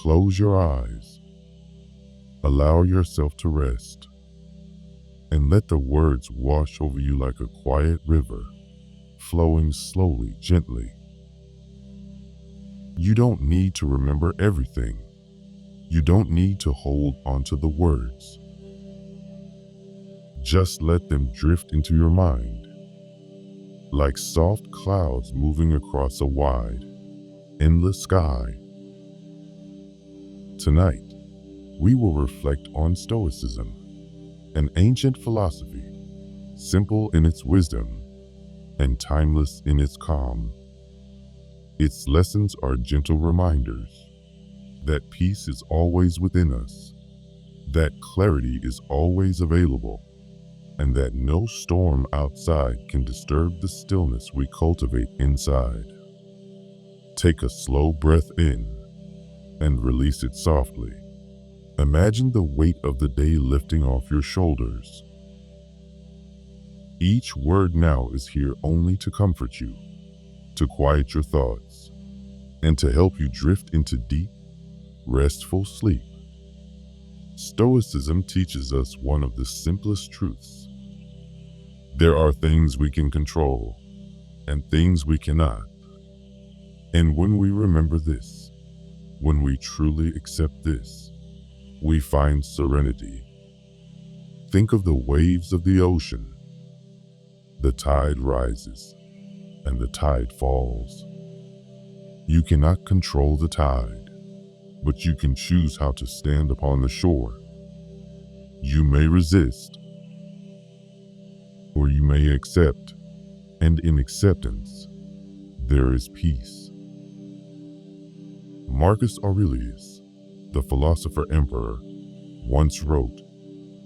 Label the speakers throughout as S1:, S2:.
S1: Close your eyes, allow yourself to rest, and let the words wash over you like a quiet river, flowing slowly, gently. You don't need to remember everything. You don't need to hold onto the words. Just let them drift into your mind, like soft clouds moving across a wide, endless sky. Tonight, we will reflect on Stoicism, an ancient philosophy, simple in its wisdom and timeless in its calm. Its lessons are gentle reminders that peace is always within us, that clarity is always available, and that no storm outside can disturb the stillness we cultivate inside. Take a slow breath in and release it softly. Imagine the weight of the day lifting off your shoulders. Each word now is here only to comfort you, to quiet your thoughts, and to help you drift into deep, restful sleep. Stoicism teaches us one of the simplest truths. There are things we can control and things we cannot. And when we remember this, when we truly accept this, we find serenity. Think of the waves of the ocean. The tide rises and the tide falls. You cannot control the tide, but you can choose how to stand upon the shore. You may resist, or you may accept, and in acceptance, there is peace. Marcus Aurelius, the philosopher emperor, once wrote,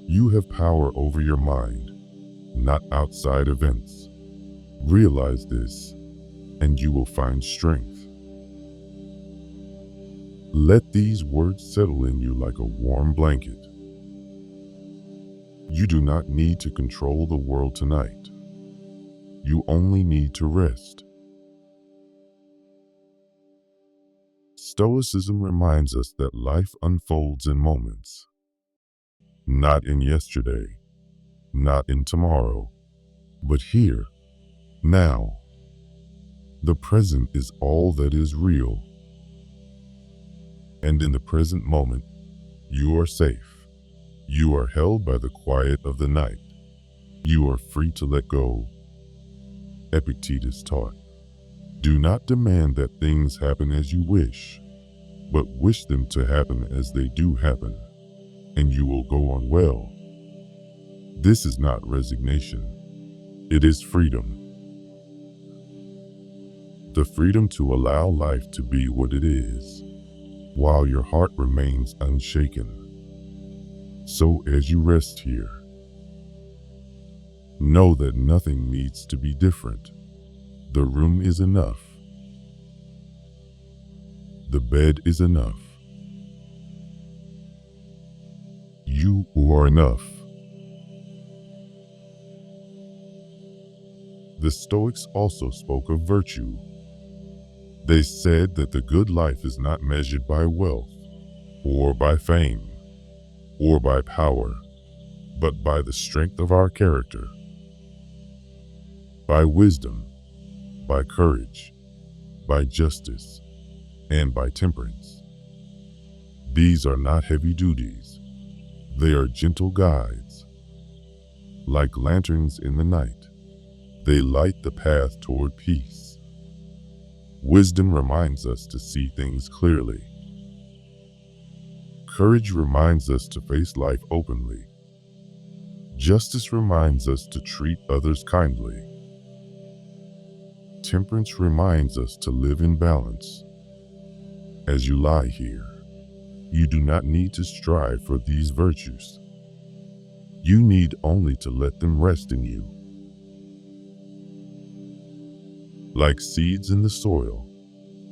S1: "You have power over your mind, not outside events. Realize this, and you will find strength." Let these words settle in you like a warm blanket. You do not need to control the world tonight. You only need to rest. Stoicism reminds us that life unfolds in moments, not in yesterday, not in tomorrow, but here, now. The present is all that is real. And in the present moment, you are safe. You are held by the quiet of the night. You are free to let go. Epictetus taught, "Do not demand that things happen as you wish, but wish them to happen as they do happen, and you will go on well." This is not resignation. It is freedom. The freedom to allow life to be what it is, while your heart remains unshaken. So as you rest here, know that nothing needs to be different. The room is enough. The bed is enough. You are enough. The Stoics also spoke of virtue. They said that the good life is not measured by wealth, or by fame, or by power, but by the strength of our character, by wisdom, by courage, by justice, and by temperance. These are not heavy duties. They are gentle guides. Like lanterns in the night, they light the path toward peace. Wisdom reminds us to see things clearly. Courage reminds us to face life openly. Justice reminds us to treat others kindly. Temperance reminds us to live in balance. As you lie here, you do not need to strive for these virtues. You need only to let them rest in you. Like seeds in the soil,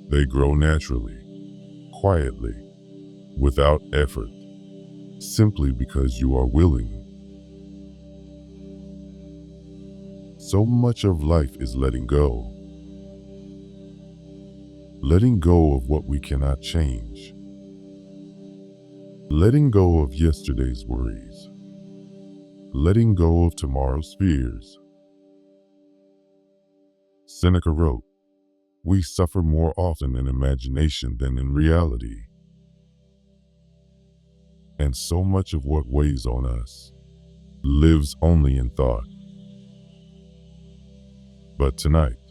S1: they grow naturally, quietly, without effort, simply because you are willing. So much of life is letting go. Letting go of what we cannot change. letting go of yesterday's worries, letting go of tomorrow's fears. Seneca wrote, "We suffer more often in imagination than in reality." And so much of what weighs on us lives only in thought. But tonight,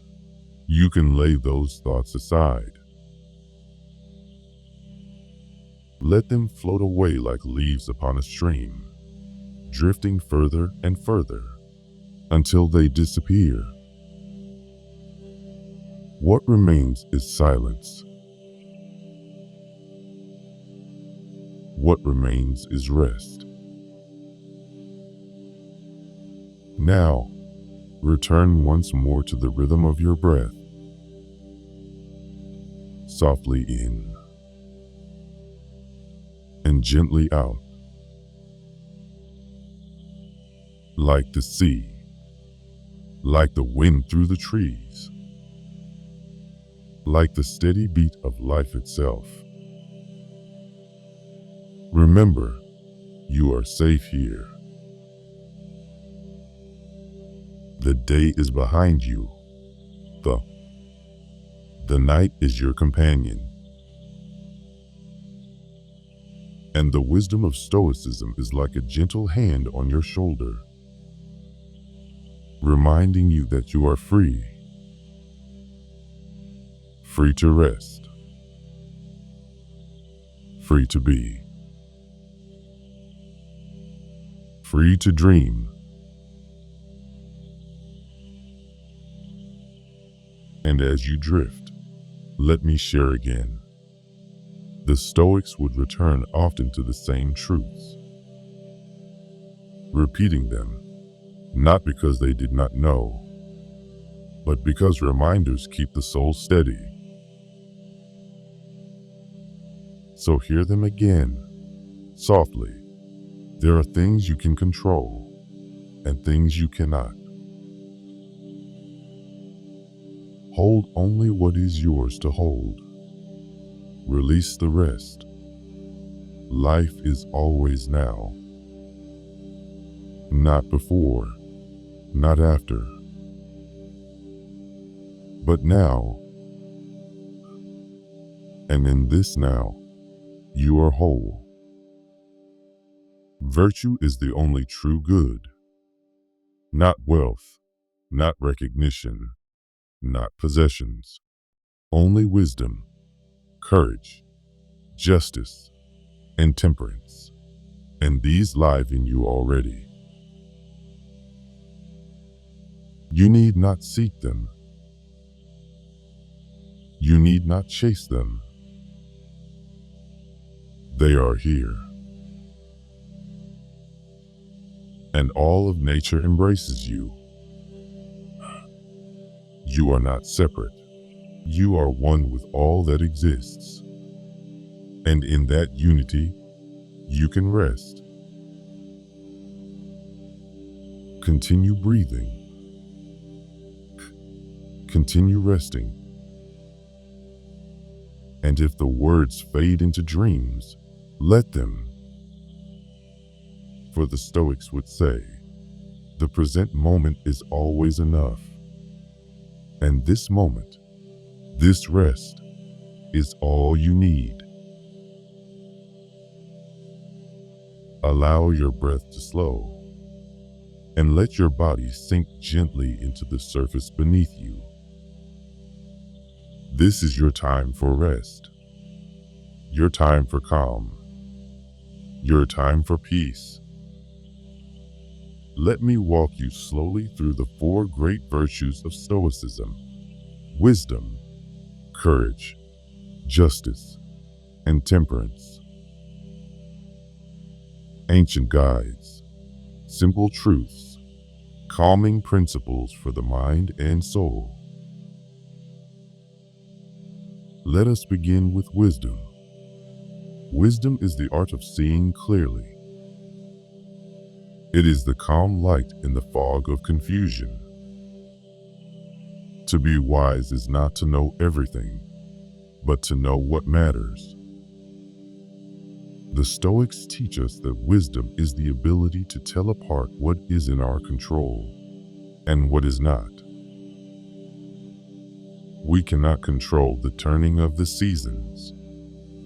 S1: you can lay those thoughts aside. Let them float away like leaves upon a stream, drifting further and further until they disappear. What remains is silence. What remains is rest. Now, return once more to the rhythm of your breath. Softly in and gently out. Like the sea, like the wind through the trees, like the steady beat of life itself. Remember, you are safe here. The day is behind you. The night is your companion. And the wisdom of Stoicism is like a gentle hand on your shoulder, reminding you that you are free. Free to rest. Free to be. Free to dream. And as you drift, let me share again. The Stoics would return often to the same truths, repeating them, not because they did not know, but because reminders keep the soul steady. So hear them again, softly. There are things you can control, and things you cannot. Hold only what is yours to hold. Release the rest. Life is always now. Not before, not after, but now. And in this now, you are whole. Virtue is the only true good. Not wealth, not recognition, not possessions. Only wisdom, courage, justice, and temperance. And these live in you already. You need not seek them. You need not chase them. They are here. And all of nature embraces you. You are not separate. You are one with all that exists. And in that unity, you can rest. Continue breathing. Continue resting. And if the words fade into dreams, let them. For the Stoics would say, the present moment is always enough. And this moment, this rest, is all you need. Allow your breath to slow, and let your body sink gently into the surface beneath you. This is your time for rest, your time for calm, your time for peace. Let me walk you slowly through the 4 great virtues of Stoicism: wisdom, courage, justice, and temperance. Ancient guides, simple truths, calming principles for the mind and soul. Let us begin with wisdom. Wisdom is the art of seeing clearly. It is the calm light in the fog of confusion. To be wise is not to know everything, but to know what matters. The Stoics teach us that wisdom is the ability to tell apart what is in our control and what is not. We cannot control the turning of the seasons,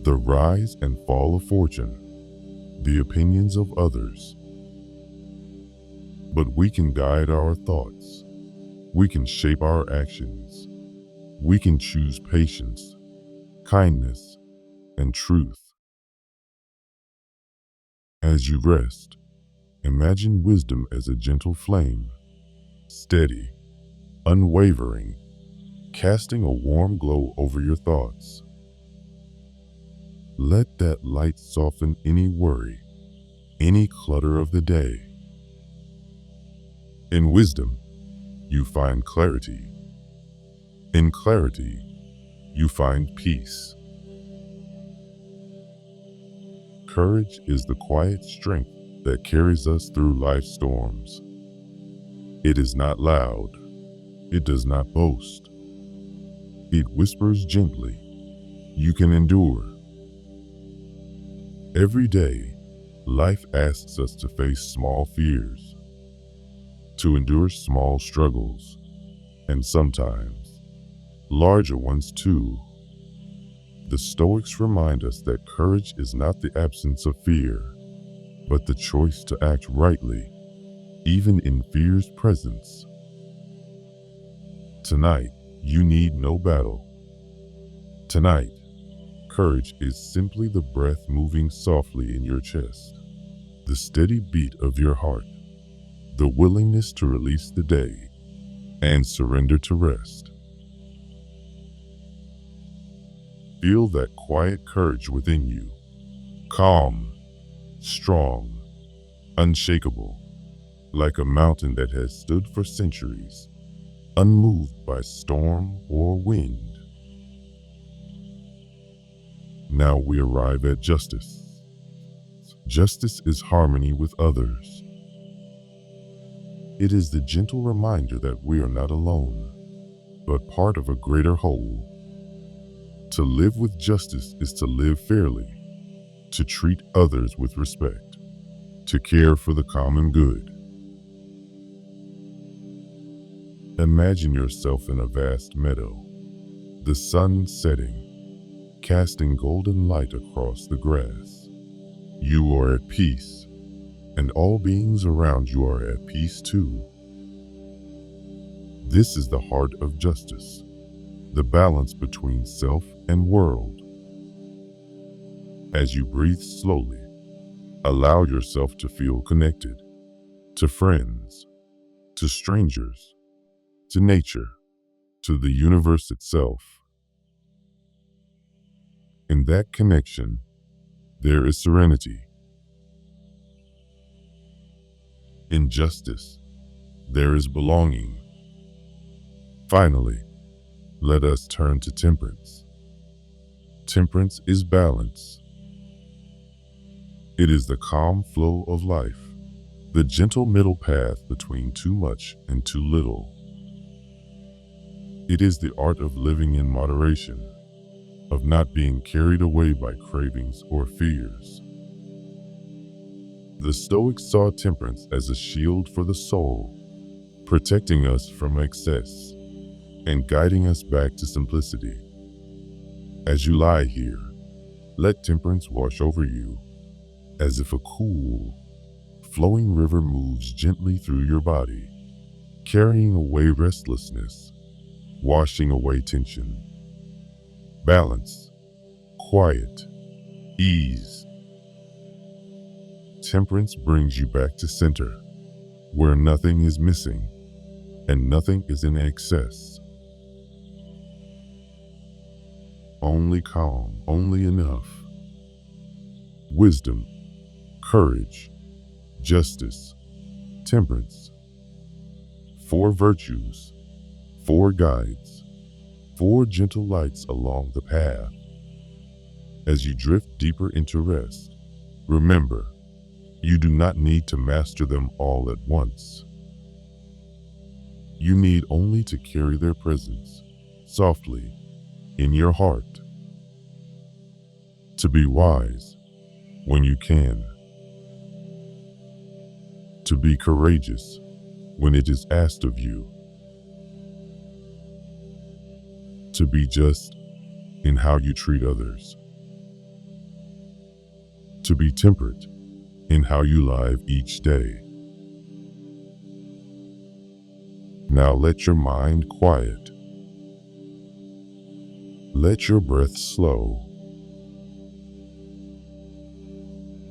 S1: the rise and fall of fortune, the opinions of others. But we can guide our thoughts. We can shape our actions. We can choose patience, kindness, and truth. As you rest, imagine wisdom as a gentle flame, steady, unwavering, casting a warm glow over your thoughts. Let that light soften any worry, any clutter of the day. In wisdom, you find clarity. In clarity, you find peace. Courage is the quiet strength that carries us through life's storms. It is not loud. It does not boast. It whispers gently, "You can endure." Every day, life asks us to face small fears, to endure small struggles, and sometimes larger ones too. The Stoics remind us that courage is not the absence of fear, but the choice to act rightly, even in fear's presence. Tonight, you need no battle. Tonight, courage is simply the breath moving softly in your chest, the steady beat of your heart, the willingness to release the day and surrender to rest. Feel that quiet courage within you, calm, strong, unshakable, like a mountain that has stood for centuries, unmoved by storm or wind. Now we arrive at justice. Justice is harmony with others. It is the gentle reminder that we are not alone, but part of a greater whole. To live with justice is to live fairly, to treat others with respect, to care for the common good. Imagine yourself in a vast meadow, the sun setting, casting golden light across the grass. You are at peace, and all beings around you are at peace too. This is the heart of justice, the balance between self and world. As you breathe slowly, allow yourself to feel connected to friends, to strangers, to nature, to the universe itself. In that connection, there is serenity. In justice, there is belonging. Finally, let us turn to temperance. Temperance is balance. It is the calm flow of life, the gentle middle path between too much and too little. It is the art of living in moderation, of not being carried away by cravings or fears. The Stoics saw temperance as a shield for the soul, protecting us from excess and guiding us back to simplicity. As you lie here, let temperance wash over you, as if a cool, flowing river moves gently through your body, carrying away restlessness, washing away tension. Balance, quiet, ease. Temperance brings you back to center, where nothing is missing and nothing is in excess. Only calm, only enough. Wisdom, courage, justice, temperance. 4 virtues, 4 guides, 4 gentle lights along the path. As you drift deeper into rest, remember, you do not need to master them all at once. You need only to carry their presence softly in your heart. To be wise, when you can, to be courageous when it is asked of you, to be just in how you treat others, to be temperate in how you live each day. Now let your mind quiet. Let your breath slow.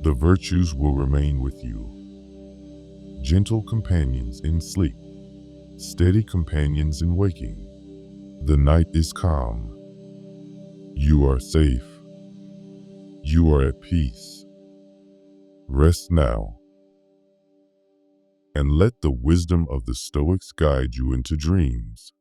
S1: The virtues will remain with you. Gentle companions in sleep, steady companions in waking. The night is calm. You are safe. You are at peace. Rest now, and let the wisdom of the Stoics guide you into dreams.